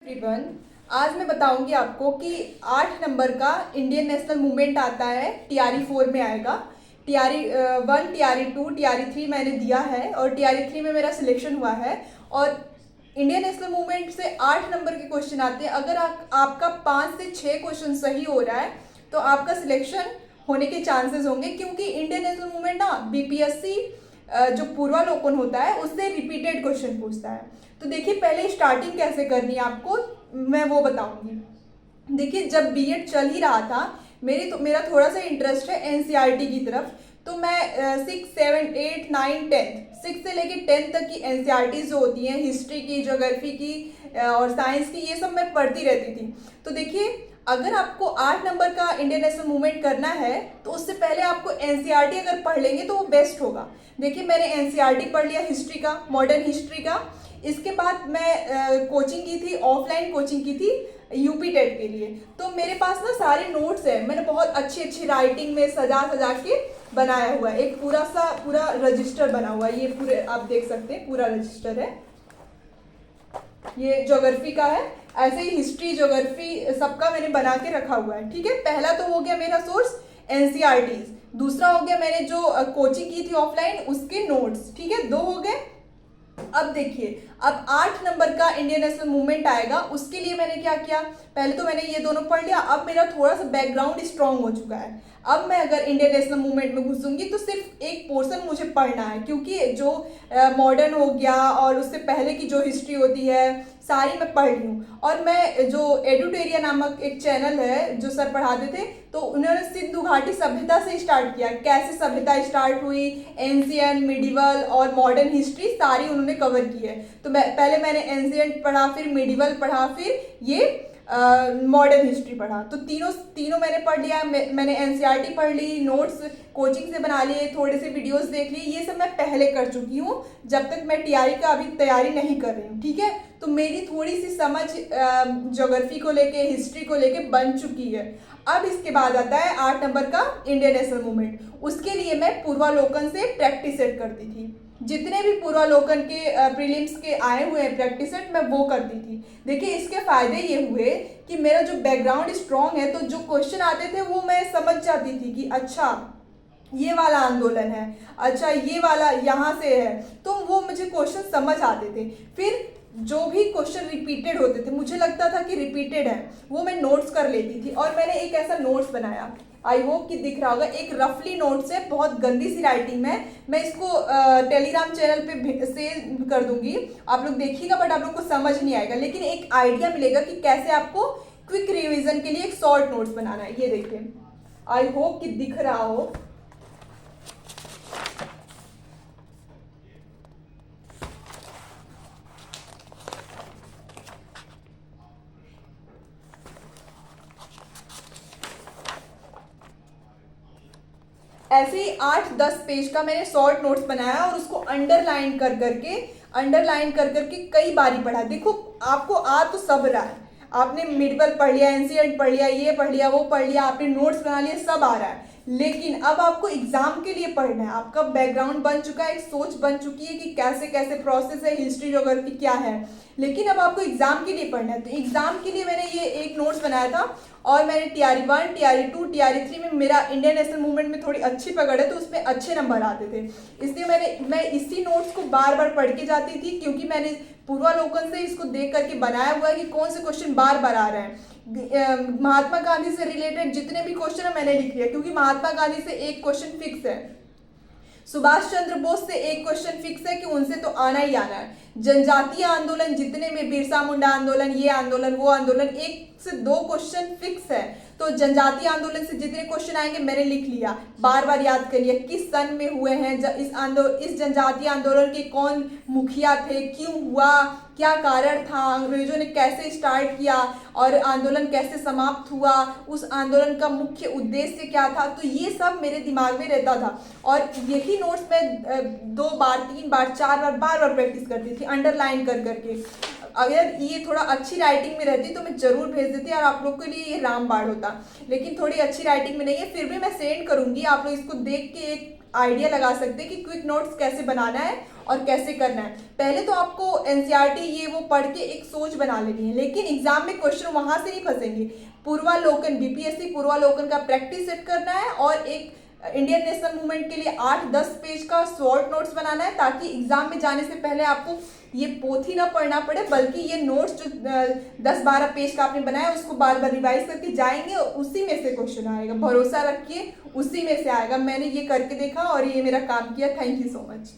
Everyone, आज मैं बताऊंगी आपको कि 8 नंबर का इंडियन नेशनल मूवमेंट आता है। टीआरई 4 में आएगा। टीआरई 1, टीआरई 2, टीआरई 3 मैंने दिया है और टीआरई 3 में मेरा सिलेक्शन हुआ है। और इंडियन नेशनल मूवमेंट से 8 नंबर के क्वेश्चन आते हैं। अगर आपका 5 से 6 क्वेश्चन सही हो रहा है तो आपका सिलेक्शन होने के चांसेस होंगे, क्योंकि इंडियन नेशनल मूवमेंट ना बीपीएससी जो पूर्वालोकन होता है उससे रिपीटेड क्वेश्चन पूछता है। तो देखिए, पहले स्टार्टिंग कैसे करनी है आपको मैं वो बताऊंगी। देखिए, जब बीएड चल ही रहा था मेरा थोड़ा सा इंटरेस्ट है एनसीईआरटी की तरफ। तो मैं 6, 7, 8, 9, 10 6 से लेके 10 तक की एनसीईआरटी जो होती हैं, हिस्ट्री की, ज्योग्राफी की और साइंस की, ये सब मैं पढ़ती रहती थी। तो देखिए, अगर आपको 8 नंबर का इंडियन नेशनल मूवमेंट करना है तो उससे पहले आपको एनसीईआरटी अगर पढ़ लेंगे तो वो बेस्ट होगा। देखिए, मैंने एनसीईआरटी पढ़ लिया हिस्ट्री का, मॉडर्न हिस्ट्री का। इसके बाद मैं कोचिंग की थी, ऑफलाइन कोचिंग की थी यूपी टेट के लिए। तो मेरे पास ना सारे नोट्स हैं, मैंने बहुत अच्छी अच्छी राइटिंग में सजा सजा के बनाया हुआ है। एक पूरा रजिस्टर बना हुआ है, ये पूरे आप देख सकते हैं, पूरा रजिस्टर है। ये ज्योग्राफी का है, ऐसे ही हिस्ट्री, ज्योग्राफी सबका मैंने बना के रखा हुआ है। ठीक है, पहला तो हो गया मेरा सोर्स एनसीईआरटी, दूसरा हो गया मैंने जो कोचिंग की थी ऑफलाइन उसके नोट्स। ठीक है, 2 हो गए। अब देखिए, अब 8 नंबर का इंडियन नेशनल मूवमेंट आएगा, उसके लिए मैंने क्या किया, पहले तो मैंने ये दोनों पढ़ लिया। अब मेरा थोड़ा सा बैकग्राउंड स्ट्रांग हो चुका है। अब मैं अगर इंडियन नेशनल मूवमेंट में घुसूंगी तो सिर्फ एक पोर्शन मुझे पढ़ना है, क्योंकि जो मॉडर्न हो गया और उससे पहले की जो हिस्ट्री होती है सारी मैं पढ़ ली हूँ। और मैं जो एडुटेरिया नामक एक चैनल है जो सर पढ़ाते थे, तो उन्होंने सिंधु घाटी सभ्यता से स्टार्ट किया, कैसे सभ्यता स्टार्ट हुई, एंशियंट, मिडिवल और मॉडर्न हिस्ट्री सारी उन्होंने कवर की है। तो पहले मैंने एंशियंट पढ़ा, फिर मिडिवल पढ़ा, फिर ये मॉडर्न हिस्ट्री पढ़ा। तो तीनों मैंने पढ़ लिया। मैंने एनसीईआरटी पढ़ ली, नोट्स कोचिंग से बना लिए, थोड़े से वीडियोस देख लिए, ये सब मैं पहले कर चुकी हूँ जब तक मैं टीआरई का अभी तैयारी नहीं कर रही हूँ। ठीक है, तो मेरी थोड़ी सी समझ ज्योग्राफी को लेके, हिस्ट्री को लेके बन चुकी है। अब इसके बाद आता है 8 नंबर का इंडियन नेशनल मूवमेंट। उसके लिए मैं पूर्वालोकन से प्रैक्टिस सेट करती थी। जितने भी पूर्वालोकन के प्रीलिम्स के आए हुए हैं प्रैक्टिस सेट, मैं वो करती थी। देखिए, इसके फायदे ये हुए कि मेरा जो बैकग्राउंड स्ट्रांग है, तो जो क्वेश्चन आते थे वो मैं समझ जाती थी कि अच्छा ये वाला आंदोलन है, अच्छा ये वाला यहाँ से है, तो वो मुझे क्वेश्चन समझ आते थे। फिर जो भी क्वेश्चन रिपीटेड होते थे, मुझे लगता था कि रिपीटेड है, वो मैं नोट्स कर लेती थी। और मैंने एक ऐसा नोट्स बनाया, आई होप कि दिख रहा होगा, एक रफली नोट्स है, बहुत गंदी सी राइटिंग में। मैं इसको टेलीग्राम चैनल पे शेयर कर दूंगी, आप लोग देखिएगा, बट आप लोग को समझ नहीं आएगा, लेकिन एक आइडिया मिलेगा कि कैसे आपको क्विक रिविजन के लिए एक शॉर्ट नोट्स बनाना है। ये देखिए, आई होप कि दिख रहा हो। ऐसे ही 8-10 पेज का मैंने शॉर्ट नोट्स बनाया और उसको अंडरलाइन कर करके कई बारी पढ़ा। देखो, आपको आ तो सब रहा है, आपने मिडवल पढ़ लिया, एनसीईआरटी पढ़ लिया, ये पढ़ लिया, वो पढ़ लिया, आपने नोट्स बना लिए, सब आ रहा है। लेकिन अब आपको एग्जाम के लिए पढ़ना है। आपका बैकग्राउंड बन चुका है, एक सोच बन चुकी है कि कैसे कैसे प्रोसेस है, हिस्ट्री ज्योग्राफी क्या है। लेकिन अब आपको एग्जाम के लिए पढ़ना है। तो एग्जाम के लिए मैंने ये एक नोट्स बनाया था, और मैंने टीआरई 1, टीआरई 2, टीआरई 3 में मेरा इंडियन नेशनल मूवमेंट में थोड़ी अच्छी पकड़ है, तो उसमें अच्छे नंबर आते थे। इसलिए मैं इसी नोट्स को बार बार पढ़ के जाती थी, क्योंकि मैंने पूर्वालोकन से इसको देख करके बनाया हुआ है कि कौन से क्वेश्चन बार बार आ रहे हैं। महात्मा गांधी से रिलेटेड जितने भी क्वेश्चन है मैंने लिख लिया, क्योंकि महात्मा गांधी से एक क्वेश्चन फिक्स है, सुभाष चंद्र बोस से एक क्वेश्चन फिक्स है कि उनसे तो आना ही आना है। जनजातीय आंदोलन जितने में, बिरसा मुंडा आंदोलन, ये आंदोलन, वो आंदोलन, 1 से 2 क्वेश्चन फिक्स है। तो जनजातीय आंदोलन से जितने क्वेश्चन आएंगे मैंने लिख लिया, बार बार याद कर लिया किस सन में हुए हैं, इस जनजातीय आंदोलन के कौन मुखिया थे, क्यों हुआ, क्या कारण था, अंग्रेजों ने कैसे स्टार्ट किया और आंदोलन कैसे समाप्त हुआ, उस आंदोलन का मुख्य उद्देश्य क्या था। तो ये सब मेरे दिमाग में रहता था, और यही नोट्स मैं 2 बार, 3 बार, 4 बार, बार बार प्रैक्टिस करती थी अंडरलाइन कर करके। अगर ये थोड़ा अच्छी राइटिंग में रहती तो मैं जरूर भेज देती और आप लोग के लिए ये रामबाण होता, लेकिन थोड़ी अच्छी राइटिंग में नहीं है। फिर भी मैं सेंड करूंगी, आप लोग इसको देख के एक आइडिया लगा सकते हैं कि क्विक नोट्स कैसे बनाना है और कैसे करना है। पहले तो आपको एनसीईआरटी ये वो पढ़ के एक सोच बना लेनी है, लेकिन एग्जाम में क्वेश्चन वहां से नहीं फंसेंगे। पूर्वालोकन, बीपीएससी पूर्वालोकन का प्रैक्टिस सेट करना है और एक इंडियन नेशनल मूवमेंट के लिए 8-10 पेज का शॉर्ट नोट्स बनाना है, ताकि एग्जाम में जाने से पहले आपको ये पोथी ना पढ़ना पड़े, बल्कि ये नोट्स जो 10-12 पेज का आपने बनाया उसको बार बार रिवाइज करके जाएंगे और उसी में से क्वेश्चन आएगा। भरोसा रखिए, उसी में से आएगा। मैंने ये करके देखा और ये मेरा काम किया। Thank you so much.